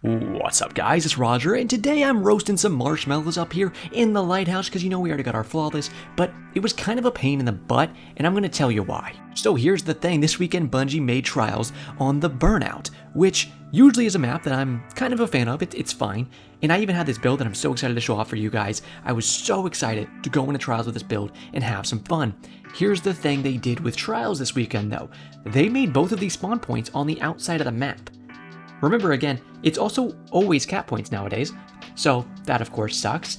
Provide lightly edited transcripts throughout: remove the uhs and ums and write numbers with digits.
What's up guys, it's Roger, and today I'm roasting some marshmallows up here in the lighthouse because you know we already got our flawless, but it was kind of a pain in the butt, and I'm going to tell you why. So here's the thing, this weekend Bungie made trials on the Burnout, which usually is a map that I'm kind of a fan of, it's fine, and I even had this build that I'm so excited to show off for you guys. I was so excited to go into trials with this build and have some fun. Here's the thing they did with trials this weekend though, they made both of these spawn points on the outside of the map. Remember again, it's also always cap points nowadays, so that of course sucks,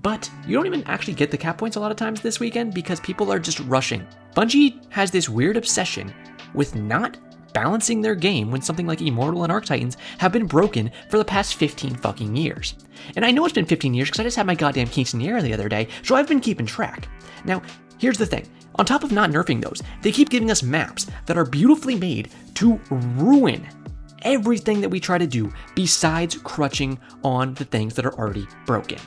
but you don't even actually get the cap points a lot of times this weekend because people are just rushing. Bungie has this weird obsession with not balancing their game when something like Immortal and Archtitans have been broken for the past 15 fucking years. And I know it's been 15 years because I just had my goddamn quinceanera the other day, so I've been keeping track. Now, here's the thing. On top of not nerfing those, they keep giving us maps that are beautifully made to ruin everything that we try to do besides crutching on the things that are already broken.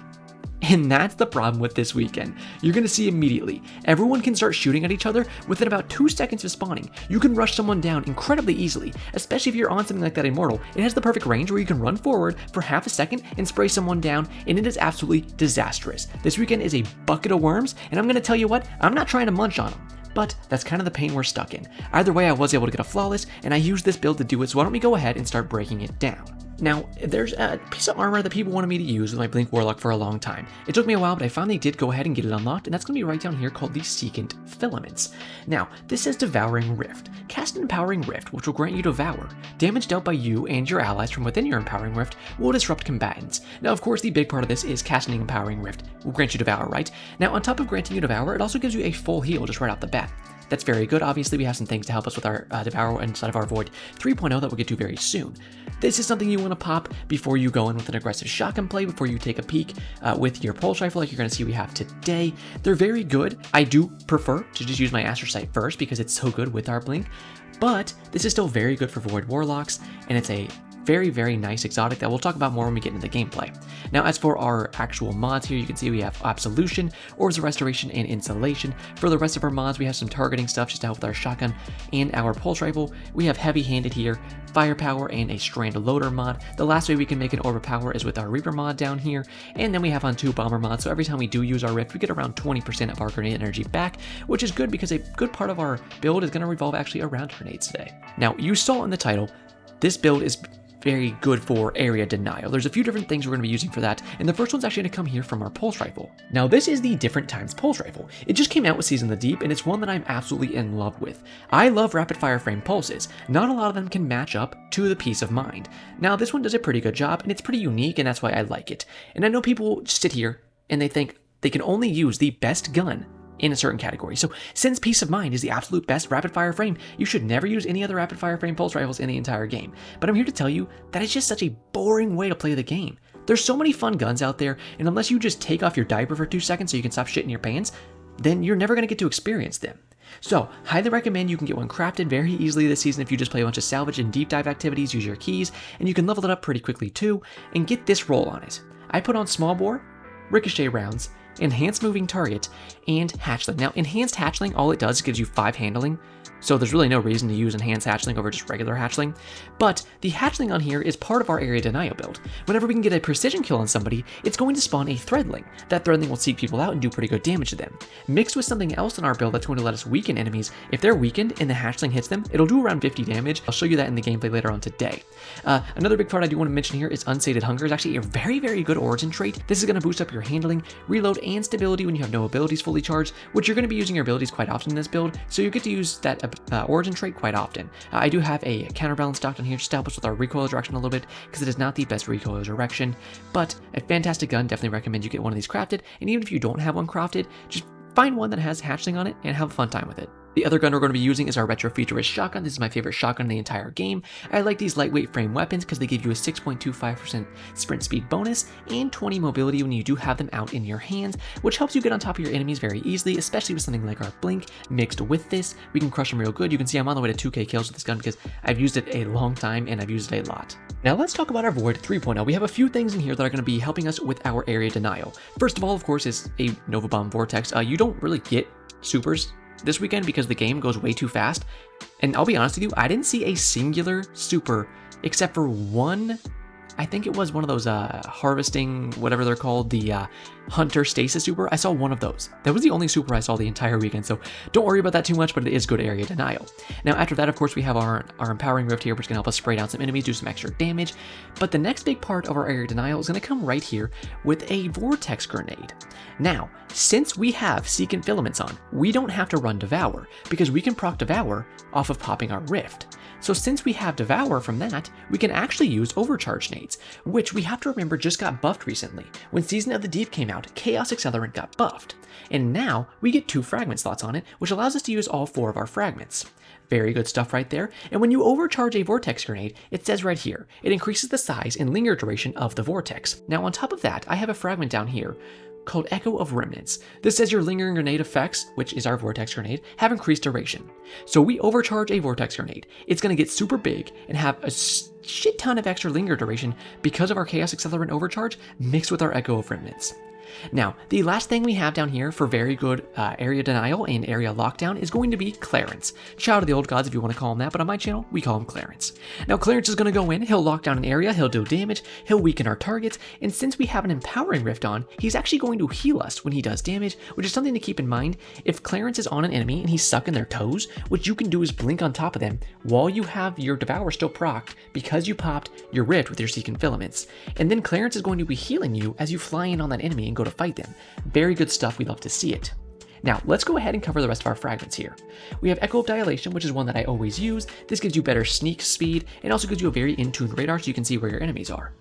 And that's the problem with this weekend. You're going to see immediately, everyone can start shooting at each other within about 2 seconds of spawning. You can rush someone down incredibly easily, especially if you're on something like that Immortal. It has the perfect range where you can run forward for half a second and spray someone down, and it is absolutely disastrous. This weekend is a bucket of worms, and I'm going to tell you what, I'm not trying to munch on them. But that's kind of the pain we're stuck in. Either way, I was able to get a flawless, and I used this build to do it, so why don't we go ahead and start breaking it down. Now, there's a piece of armor that people wanted me to use with my Blink Warlock for a long time. It took me a while, but I finally did go ahead and get it unlocked, and that's going to be right down here called the Secant Filaments. Now, this says Devouring Rift. Cast an Empowering Rift, which will grant you Devour. Damage dealt by you and your allies from within your Empowering Rift will disrupt combatants. Now, of course, the big part of this is casting Empowering Rift will grant you Devour, right? Now, on top of granting you Devour, it also gives you a full heal just right off the bat. That's very good. Obviously, we have some things to help us with our Devour inside of our Void 3.0 that we'll get to very soon. This is something you want to pop before you go in with an aggressive shotgun play, before you take a peek with your pulse rifle like you're going to see we have today. They're very good. I do prefer to just use my Astrocyte first because it's so good with our Blink, but this is still very good for Void Warlocks, and it's a very, very nice exotic that we'll talk about more when we get into the gameplay. Now, as for our actual mods here, you can see we have Absolution, Orbs of Restoration, and Insulation. For the rest of our mods, we have some targeting stuff just to help with our shotgun and our pulse rifle. We have Heavy-Handed here, Firepower, and a Strand Loader mod. The last way we can make an Orb of Power is with our Reaper mod down here, and then we have on 2 Bomber mods, so every time we do use our Rift, we get around 20% of our grenade energy back, which is good because a good part of our build is going to revolve actually around grenades today. Now, you saw in the title, this build is very good for area denial. There's a few different things we're going to be using for that, and the first one's actually going to come here from our pulse rifle. Now, this is the Different Times pulse rifle. It just came out with Season of the Deep, and it's one that I'm absolutely in love with. I love rapid fire frame pulses. Not a lot of them can match up to the Peace of Mind. Now, this one does a pretty good job, and it's pretty unique, and that's why I like it. And I know people sit here and they think they can only use the best gun in a certain category. So since Peace of Mind is the absolute best rapid fire frame, you should never use any other rapid fire frame pulse rifles in the entire game. But I'm here to tell you that it's just such a boring way to play the game. There's so many fun guns out there, and unless you just take off your diaper for 2 seconds so you can stop shitting your pants, then you're never going to get to experience them. So, highly recommend you can get one crafted very easily this season if you just play a bunch of salvage and deep dive activities, use your keys, and you can level it up pretty quickly too, and get this roll on it. I put on small bore, ricochet rounds, enhanced moving target, and hatchling. Now, enhanced hatchling, all it does is gives you 5 handling, so there's really no reason to use enhanced hatchling over just regular hatchling. But the hatchling on here is part of our area denial build. Whenever we can get a precision kill on somebody, it's going to spawn a threadling. That threadling will seek people out and do pretty good damage to them. Mixed with something else in our build that's going to let us weaken enemies, if they're weakened and the hatchling hits them, it'll do around 50 damage. I'll show you that in the gameplay later on today. Another big part I do want to mention here is Unsated Hunger is actually a very, very good origin trait. This is going to boost up your handling, reload, and stability when you have no abilities fully charged, which you're going to be using your abilities quite often in this build, so you get to use that origin trait quite often. I do have a counterbalance stocked on here just to help us with our recoil direction a little bit, because it is not the best recoil direction, but a fantastic gun. Definitely recommend you get one of these crafted, and even if you don't have one crafted, just find one that has hatchling on it and have a fun time with it. The other gun we're going to be using is our Retro Futurist Shotgun. This is my favorite shotgun in the entire game. I like these lightweight frame weapons because they give you a 6.25% sprint speed bonus and 20 mobility when you do have them out in your hands, which helps you get on top of your enemies very easily, especially with something like our Blink mixed with this. We can crush them real good. You can see I'm on the way to 2k kills with this gun because I've used it a long time and I've used it a lot. Now let's talk about our Void 3.0. We have a few things in here that are going to be helping us with our area denial. First of all, of course, is a Nova Bomb Vortex. You don't really get supers this weekend because the game goes way too fast. And I'll be honest with you, I didn't see a singular super except for one I think it was one of those harvesting, whatever they're called, the Hunter Stasis super. I saw one of those. That was the only super I saw the entire weekend, so don't worry about that too much, but it is good area denial. Now after that, of course, we have our Empowering Rift here, which can help us spray down some enemies, do some extra damage. But the next big part of our area denial is going to come right here with a Vortex Grenade. Now, since we have Secant Filaments on, we don't have to run Devour, because we can proc Devour off of popping our Rift. So since we have Devour from that, we can actually use Overcharge Nades, which we have to remember just got buffed recently. When Season of the Deep came out, Chaos Accelerant got buffed, and now we get 2 fragment slots on it, which allows us to use all 4 of our fragments. Very good stuff right there. And when you overcharge a Vortex Grenade, it says right here, it increases the size and linger duration of the Vortex. Now on top of that, I have a fragment down here called Echo of Remnants. This says your lingering grenade effects, which is our Vortex Grenade, have increased duration. So we overcharge a Vortex Grenade. It's going to get super big and have a shit ton of extra linger duration because of our Chaos Accelerant overcharge mixed with our Echo of Remnants. Now, the last thing we have down here for very good area denial and area lockdown is going to be Clarence. Shout out to the old gods if you want to call him that, but on my channel, we call him Clarence. Now, Clarence is going to go in, he'll lock down an area, he'll do damage, he'll weaken our targets, and since we have an Empowering Rift on, he's actually going to heal us when he does damage, which is something to keep in mind. If Clarence is on an enemy and he's sucking their toes, what you can do is blink on top of them while you have your Devour still procced because you popped your Rift with your Secant Filaments. And then Clarence is going to be healing you as you fly in on that enemy and go to fight them. Very good stuff, we love to see it. Now, let's go ahead and cover the rest of our fragments here. We have Echo of Dilation, which is one that I always use. This gives you better sneak speed and also gives you a very in-tuned radar so you can see where your enemies are.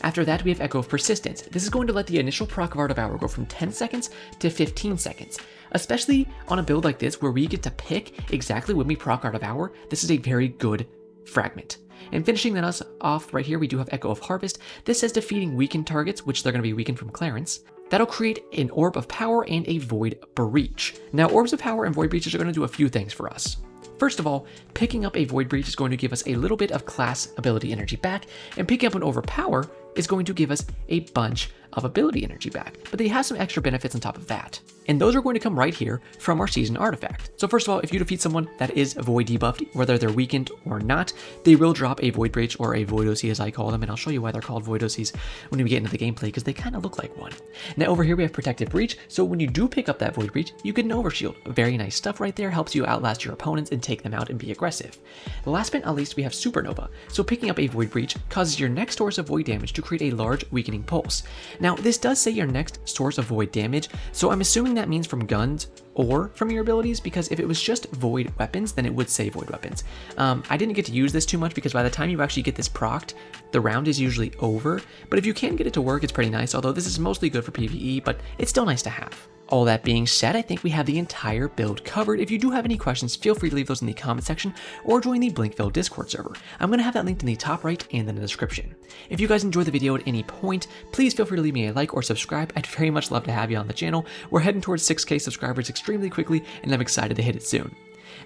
After that, we have Echo of Persistence. This is going to let the initial proc of our Devour go from 10 seconds to 15 seconds. Especially on a build like this where we get to pick exactly when we proc our Devour, this is a very good fragment. And finishing that us off right here, we do have Echo of Harvest. This says defeating weakened targets, which they're going to be weakened from Clarence. That'll create an Orb of Power and a Void Breach. Now, Orbs of Power and Void Breaches are going to do a few things for us. First of all, picking up a Void Breach is going to give us a little bit of class ability energy back, and picking up an Overpower is going to give us a bunch of ability energy back, but they have some extra benefits on top of that. And those are going to come right here from our season artifact. So first of all, if you defeat someone that is void debuffed, whether they're weakened or not, they will drop a Void Breach or a Void OC as I call them, and I'll show you why they're called Void OCs when we get into the gameplay because they kind of look like one. Now over here we have Protective Breach, so when you do pick up that Void Breach, you get an Overshield. Very nice stuff right there, helps you outlast your opponents and take them out and be aggressive. Last but not least, we have Supernova. So picking up a Void Breach causes your next source of void damage to create a large weakening pulse. Now this does say your next source of void damage, so I'm assuming that means from guns or from your abilities, because if it was just void weapons, then it would say void weapons. I didn't get to use this too much because by the time you actually get this procced, the round is usually over, but if you can get it to work, it's pretty nice, although this is mostly good for PvE, but it's still nice to have. All that being said, I think we have the entire build covered. If you do have any questions, feel free to leave those in the comment section or join the Blinkville Discord server. I'm going to have that linked in the top right and in the description. If you guys enjoyed the video at any point, please feel free to leave me a like or subscribe. I'd very much love to have you on the channel. We're heading towards 6K subscribers extremely quickly, and I'm excited to hit it soon.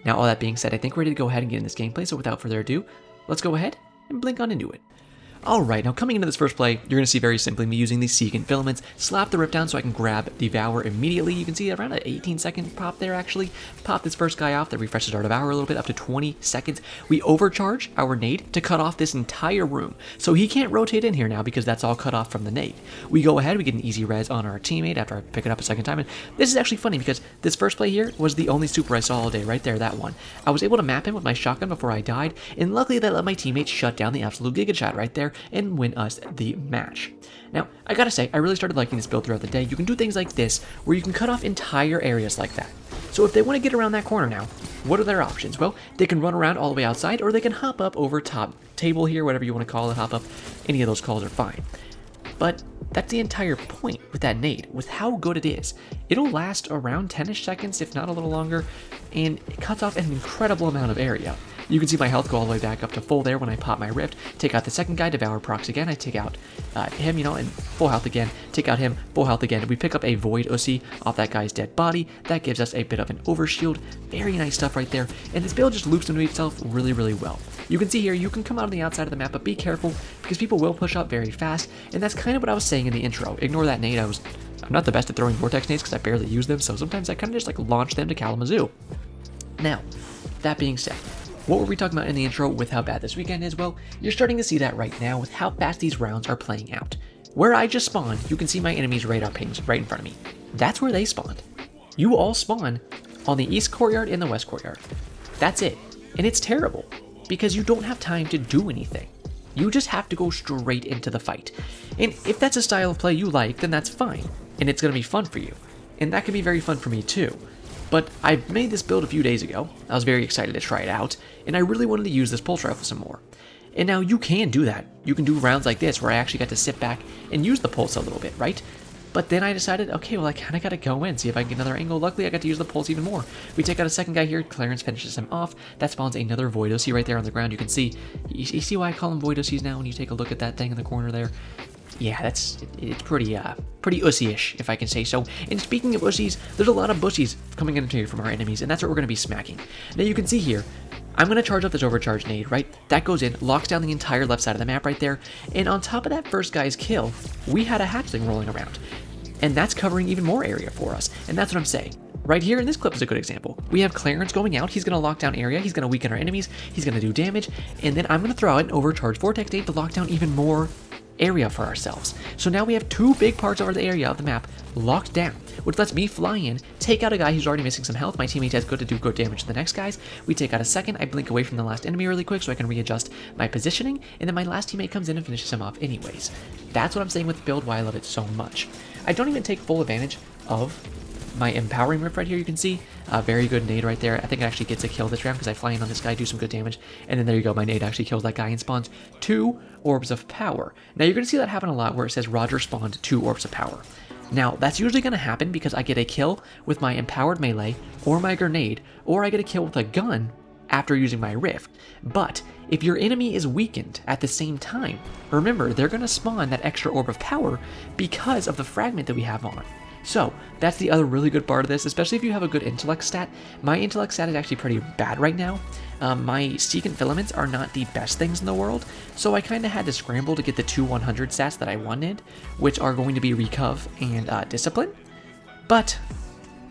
Now, all that being said, I think we're ready to go ahead and get in this gameplay, so without further ado, let's go ahead and blink on into it. Alright, now coming into this first play, you're going to see very simply me using the Secant Filaments, slap the Rip down so I can grab Devour immediately. You can see around an 18-second pop there actually. Pop this first guy off, that refreshes our Devour a little bit, up to 20 seconds. We overcharge our nade to cut off this entire room, so he can't rotate in here now because that's all cut off from the nade. We go ahead, we get an easy res on our teammate after I pick it up a second time, and this is actually funny because this first play here was the only super I saw all day, right there, that one. I was able to map him with my shotgun before I died, and luckily that let my teammate shut down the absolute Giga Chat right there and win us the match. Now, I gotta say, I really started liking this build throughout the day. You can do things like this, where you can cut off entire areas like that. So if they want to get around that corner now, what are their options? Well, they can run around all the way outside, or they can hop up over top table here, whatever you want to call it, hop up. Any of those calls are fine. But that's the entire point with that nade, with how good it is. It'll last around 10-ish seconds, if not a little longer, and it cuts off an incredible amount of area. You can see my health go all the way back up to full there when I pop my Rift. Take out the second guy, Devour procs again. I take out him, and full health again. Take out him, full health again. We pick up a Void OC off that guy's dead body. That gives us a bit of an overshield. Very nice stuff right there. And this build just loops into itself really, really well. You can see here, you can come out on the outside of the map, but be careful because people will push up very fast. And that's kind of what I was saying in the intro. Ignore that nade. I'm not the best at throwing Vortex nades because I barely use them, so sometimes I kind of just like launch them to Kalamazoo. Now, that being said, What were we talking about in the intro with how bad this weekend is? Well, you're starting to see that right now with how fast these rounds are playing out. Where I just spawned, you can see my enemy's radar pings right in front of me. That's where they spawned. You all spawn on the east courtyard and the west courtyard. That's it. And it's terrible because you don't have time to do anything. You just have to go straight into the fight. And if that's a style of play you like, then that's fine. And it's going to be fun for you. And that can be very fun for me too. But I made this build a few days ago. I was very excited to try it out, and I really wanted to use this pulse rifle some more. And now you can do that. You can do rounds like this where I actually got to sit back and use the pulse a little bit, right? But then I decided, okay, well, I kind of got to go in, see if I can get another angle. Luckily, I got to use the pulse even more. We take out a second guy here. Clarence finishes him off. That spawns another Void OC right there on the ground. You can see, you see why I call them Void OCs now when you take a look at that thing in the corner there? Yeah, it's pretty ussy-ish, if I can say so. And speaking of ussies, there's a lot of bushies coming into here from our enemies, and that's what we're going to be smacking. Now you can see here, I'm going to charge up this overcharge nade, right? That goes in, locks down the entire left side of the map right there, and on top of that first guy's kill, we had a hatchling rolling around. And that's covering even more area for us, and that's what I'm saying. Right here in this clip is a good example. We have Clarence going out, he's going to lock down area, he's going to weaken our enemies, he's going to do damage, and then I'm going to throw out an overcharge vortex nade to lock down even more area for ourselves. So now we have two big parts of the area of the map locked down, which lets me fly in, take out a guy who's already missing some health. My teammate has good to do good damage to the next guys. We take out a second, I blink away from the last enemy really quick so I can readjust my positioning, and then my last teammate comes in and finishes him off anyways. That's what I'm saying with the build, why I love it so much. I don't even take full advantage of my empowering rift right here. You can see a very good nade right there. I think it actually gets a kill this round because I fly in on this guy, do some good damage, and then there you go, my nade actually kills that guy and spawns 2 orbs of power. Now you're going to see that happen a lot where it says Roger spawned 2 orbs of power. Now that's usually going to happen because I get a kill with my empowered melee or my grenade, or I get a kill with a gun after using my rift. But if your enemy is weakened at the same time, remember they're going to spawn that extra orb of power because of the fragment that we have on. So that's the other really good part of this, especially if you have a good intellect stat. My intellect stat is actually pretty bad right now. My secant filaments are not the best things in the world, so I kind of had to scramble to get the 2 100 stats that I wanted, which are going to be Recov and Discipline. But,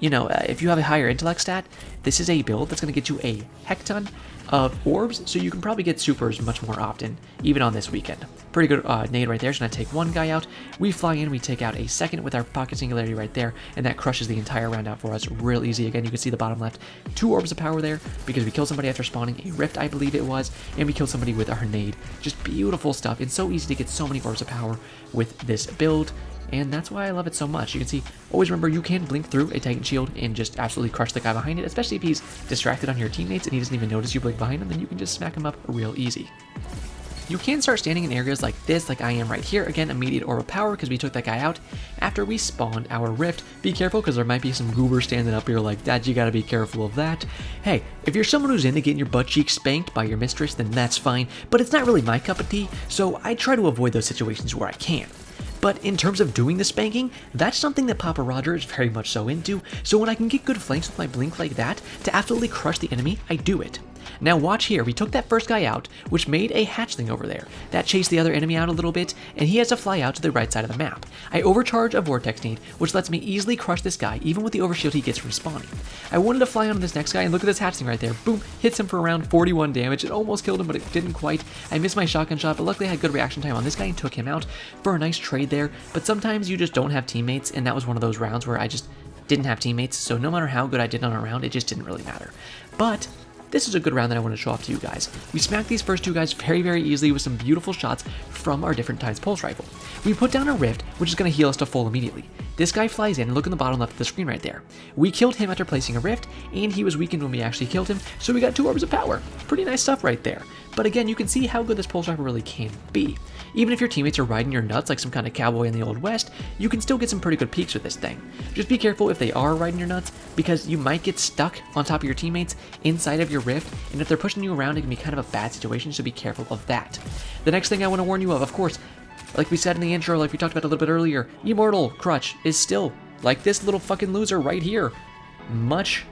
you know, if you have a higher intellect stat, this is a build that's going to get you a heck ton of orbs, so you can probably get supers much more often, even on this weekend. Pretty good nade right there. Just going to take one guy out. We fly in, we take out a second with our pocket singularity right there, and that crushes the entire round out for us real easy. Again, you can see the bottom left, 2 orbs of power there, because we killed somebody after spawning a rift, I believe it was, and we killed somebody with our nade. Just beautiful stuff. It's so easy to get so many orbs of power with this build, and that's why I love it so much. You can see, always remember, you can blink through a Titan shield and just absolutely crush the guy behind it, especially if he's distracted on your teammates and he doesn't even notice you blink behind him, then you can just smack him up real easy. You can start standing in areas like this, like I am right here. Again, immediate orb of power because we took that guy out after we spawned our rift. Be careful because there might be some goobers standing up here like that. You gotta be careful of that. Hey, if you're someone who's into getting your butt cheeks spanked by your mistress, then that's fine, but it's not really my cup of tea, so I try to avoid those situations where I can. But in terms of doing the spanking, that's something that Papa Roger is very much so into, so when I can get good flanks with my blink like that, to absolutely crush the enemy, I do it. Now watch here, we took that first guy out, which made a hatchling over there. That chased the other enemy out a little bit, and he has to fly out to the right side of the map. I overcharge a vortex nade, which lets me easily crush this guy, even with the overshield he gets from spawning. I wanted to fly onto this next guy, and look at this hatchling right there. Boom, hits him for around 41 damage. It almost killed him, but it didn't quite. I missed my shotgun shot, but luckily I had good reaction time on this guy and took him out for a nice trade there. But sometimes you just don't have teammates, and that was one of those rounds where I just didn't have teammates, so no matter how good I did on a round, it just didn't really matter. But this is a good round that I want to show off to you guys. We smacked these first 2 guys very, very easily with some beautiful shots from our different times pulse rifle. We put down a rift, which is going to heal us to full immediately. This guy flies in, and look in the bottom left of the screen right there. We killed him after placing a rift, and he was weakened when we actually killed him, so we got 2 orbs of power. Pretty nice stuff right there. But again, you can see how good this pulse rifle really can be. Even if your teammates are riding your nuts like some kind of cowboy in the Old West, you can still get some pretty good peeks with this thing. Just be careful if they are riding your nuts, because you might get stuck on top of your teammates inside of your rift, and if they're pushing you around, it can be kind of a bad situation, so be careful of that. The next thing I want to warn you of course, like we said in the intro, like we talked about a little bit earlier, Immortal Crutch is still, like this little fucking loser right here, much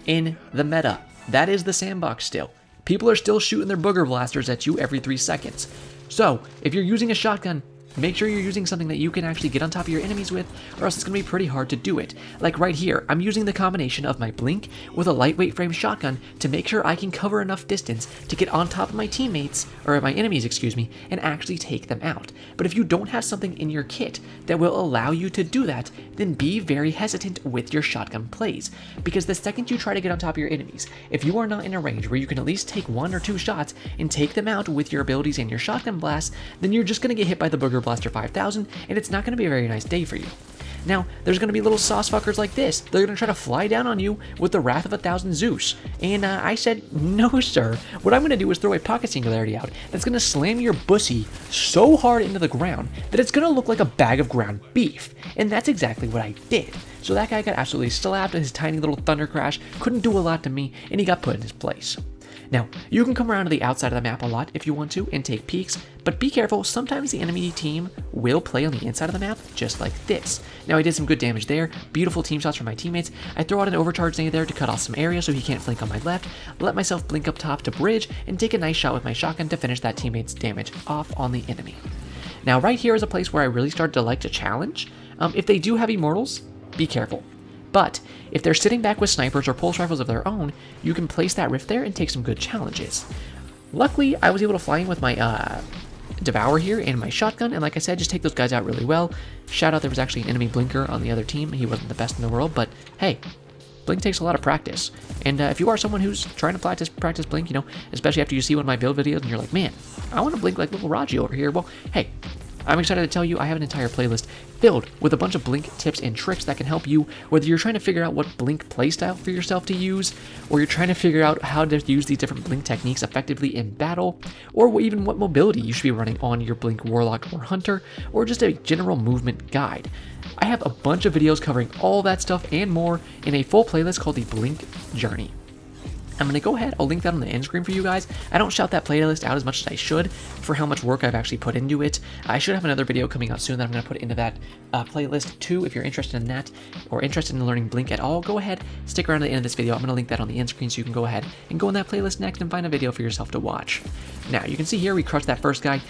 in the meta. That is the sandbox still. People are still shooting their booger blasters at you every 3 seconds. So, if you're using a shotgun, make sure you're using something that you can actually get on top of your enemies with, or else it's going to be pretty hard to do it. Like right here, I'm using the combination of my blink with a lightweight frame shotgun to make sure I can cover enough distance to get on top of my teammates, or my enemies, excuse me, and actually take them out. But if you don't have something in your kit that will allow you to do that, then be very hesitant with your shotgun plays. Because the second you try to get on top of your enemies, if you are not in a range where you can at least take 1 or 2 shots and take them out with your abilities and your shotgun blast, then you're just going to get hit by the Booger Blaster 5000, and it's not going to be a very nice day for you. Now, there's going to be little sauce fuckers like this. They're going to try to fly down on you with the Wrath of 1,000 Zeus. And I said, no, sir. What I'm going to do is throw a pocket singularity out that's going to slam your bussy so hard into the ground that it's going to look like a bag of ground beef. And that's exactly what I did. So that guy got absolutely slapped, and his tiny little thunder crash couldn't do a lot to me, and he got put in his place. Now, you can come around to the outside of the map a lot if you want to and take peeks, but be careful, sometimes the enemy team will play on the inside of the map just like this. Now, I did some good damage there, beautiful team shots from my teammates. I throw out an overcharge nade there to cut off some area so he can't flank on my left, let myself blink up top to bridge, and take a nice shot with my shotgun to finish that teammate's damage off on the enemy. Now, right here is a place where I really started to like to challenge. If they do have immortals, be careful. But if they're sitting back with snipers or pulse rifles of their own, you can place that rift there and take some good challenges. Luckily, I was able to fly in with my Devour here and my shotgun, and like I said, just take those guys out really well. Shout out, there was actually an enemy blinker on the other team. He wasn't the best in the world, but hey, blink takes a lot of practice. And if you are someone who's trying to practice blink, you know, especially after you see one of my build videos and you're like, man, I want to blink like little Raji over here. Well, hey, I'm excited to tell you I have an entire playlist filled with a bunch of blink tips and tricks that can help you, whether you're trying to figure out what blink playstyle for yourself to use, or you're trying to figure out how to use these different blink techniques effectively in battle, or even what mobility you should be running on your blink Warlock or Hunter, or just a general movement guide. I have a bunch of videos covering all that stuff and more in a full playlist called the Blink Journey. I'm going to go ahead, I'll link that on the end screen for you guys. I don't shout that playlist out as much as I should for how much work I've actually put into it. I should have another video coming out soon that I'm going to put into that playlist too. If you're interested in that or interested in learning Blink at all, go ahead, stick around to the end of this video. I'm going to link that on the end screen so you can go ahead and go in that playlist next and find a video for yourself to watch. Now, you can see here we crushed that first guy.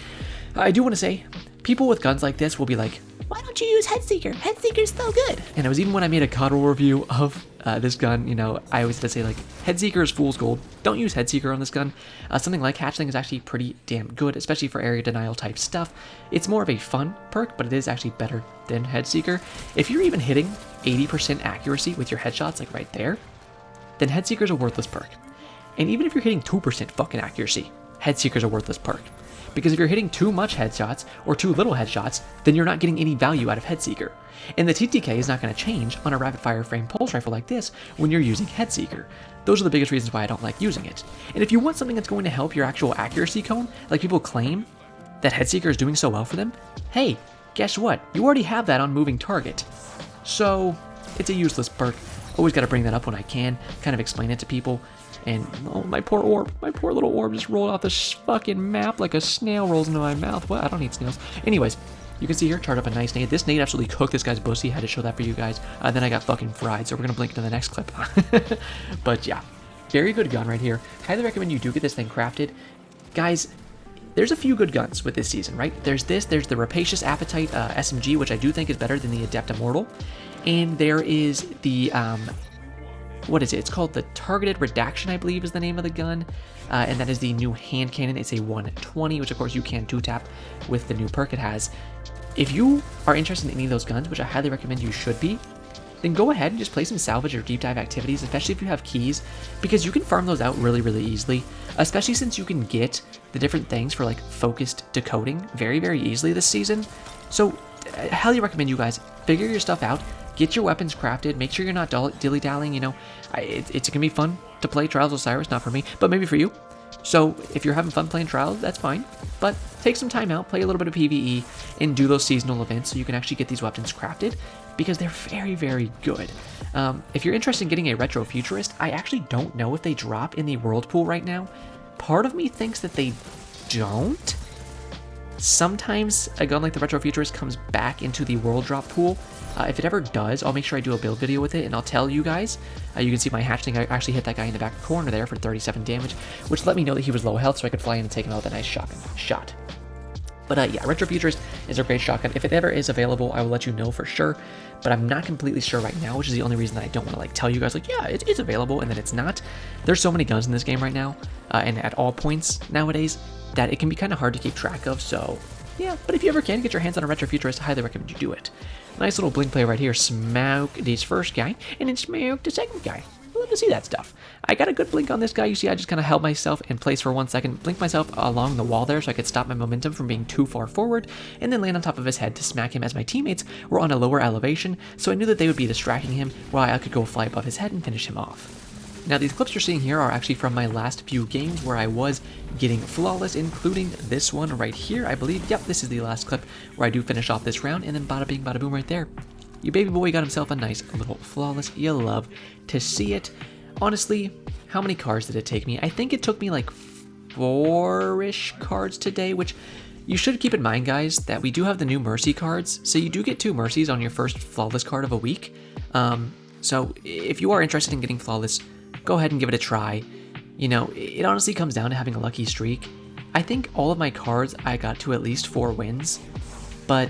I do want to say, people with guns like this will be like, why don't you use Headseeker? Headseeker's so good. And it was even when I made a COD review of this gun, you know, I always had to say like, Headseeker is fool's gold. Don't use Headseeker on this gun. Something like Hatchling is actually pretty damn good, especially for area denial type stuff. It's more of a fun perk, but it is actually better than Headseeker. If you're even hitting 80% accuracy with your headshots, like right there, then Headseeker's a worthless perk. And even if you're hitting 2% fucking accuracy, Headseeker's a worthless perk. Because if you're hitting too much headshots or too little headshots, then you're not getting any value out of Headseeker. And the TTK is not going to change on a rapid fire frame pulse rifle like this when you're using Headseeker. Those are the biggest reasons why I don't like using it. And if you want something that's going to help your actual accuracy cone, like people claim that Headseeker is doing so well for them, hey, guess what? You already have that on moving target. So it's a useless perk. Always got to bring that up when I can, kind of explain it to people. And, oh, my poor orb, my poor little orb just rolled off this fucking map like a snail rolls into my mouth. What? I don't eat snails. Anyways, you can see here, charged up a nice nade. This nade absolutely cooked this guy's bussy. Had to show that for you guys. Then I got fucking fried, so we're going to blink into the next clip. But yeah, very good gun right here. Highly recommend you do get this thing crafted. Guys, there's a few good guns with this season, right? There's the Rapacious Appetite SMG, which I do think is better than the Adept Immortal. And there is the... what is it? It's called the Targeted Redaction, I believe is the name of the gun. And that is the new hand cannon. It's a 120, which of course you can 2-tap with the new perk it has. If you are interested in any of those guns, which I highly recommend you should be, then go ahead and just play some salvage or deep dive activities, especially if you have keys, because you can farm those out really, really easily, especially since you can get the different things for like focused decoding very, very easily this season. So I highly recommend you guys figure your stuff out. Get your weapons crafted. Make sure you're not dilly-dallying, you know. It's going to be fun to play Trials of Osiris, not for me, but maybe for you. So if you're having fun playing Trials, that's fine. But take some time out, play a little bit of PvE, and do those seasonal events so you can actually get these weapons crafted, because they're very, very good. If you're interested in getting a Retro Futurist, I actually don't know if they drop in the World Pool right now. Part of me thinks that they don't. Sometimes a gun like the Retro Futurist comes back into the World Drop Pool. If it ever does, I'll make sure I do a build video with it, and I'll tell you guys. You can see my hatchling. I actually hit that guy in the back corner there for 37 damage, which let me know that he was low health, so I could fly in and take him out with a nice shotgun shot. But yeah, Retrofuturist is a great shotgun. If it ever is available, I will let you know for sure. But I'm not completely sure right now, which is the only reason that I don't want to like tell you guys like, yeah, it is available, and then it's not. There's so many guns in this game right now, and at all points nowadays, that it can be kind of hard to keep track of. So yeah, but if you ever can get your hands on a Retrofuturist, I highly recommend you do it. Nice little blink play right here. Smoke this first guy, and then smoke the second guy. I love to see that stuff. I got a good blink on this guy. You see, I just kind of held myself in place for 1 second, blink myself along the wall there so I could stop my momentum from being too far forward, and then land on top of his head to smack him as my teammates were on a lower elevation, so I knew that they would be distracting him while I could go fly above his head and finish him off. Now, these clips you're seeing here are actually from my last few games where I was getting flawless, including this one right here, I believe. Yep, this is the last clip where I do finish off this round, and then bada bing, bada boom right there. Your baby boy got himself a nice little flawless. You love to see it. Honestly, how many cards did it take me? I think it took me like 4-ish cards today, which you should keep in mind, guys, that we do have the new Mercy cards. So you do get 2 Mercies on your first flawless card of a week. So if you are interested in getting flawless, go ahead and give it a try. You know, it honestly comes down to having a lucky streak. I think all of my cards I got to at least 4 wins, but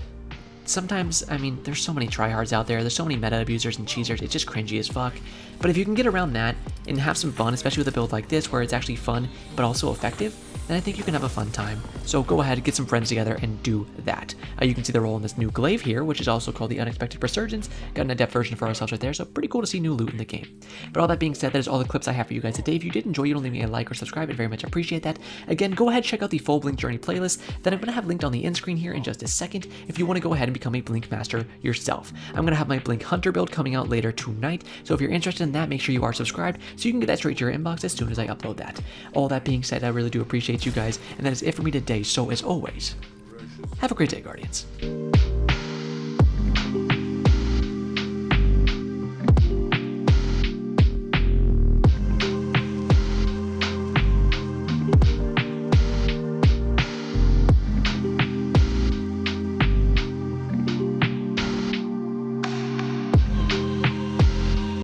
sometimes, I mean, there's so many tryhards out there, there's so many meta abusers and cheesers, it's just cringy as fuck. But if you can get around that and have some fun, especially with a build like this where it's actually fun but also effective, then I think you can have a fun time. So go ahead, get some friends together and do that. You can see the role in this new glaive here, which is also called the Unexpected Resurgence. Got an adept version for ourselves right there, so pretty cool to see new loot in the game. But all that being said, that is all the clips I have for you guys today. If you did enjoy, you don't leave me a like or subscribe, I'd very much appreciate that. Again, go ahead, check out the full Blink Journey playlist that I'm going to have linked on the end screen here in just a second if you want to go ahead and become a Blink Master yourself. I'm going to have my Blink Hunter build coming out later tonight, so if you're interested in that, make sure you are subscribed so you can get that straight to your inbox as soon as I upload that. All that being said, I really do appreciate you guys, and that is it for me today, so as always, have a great day, Guardians.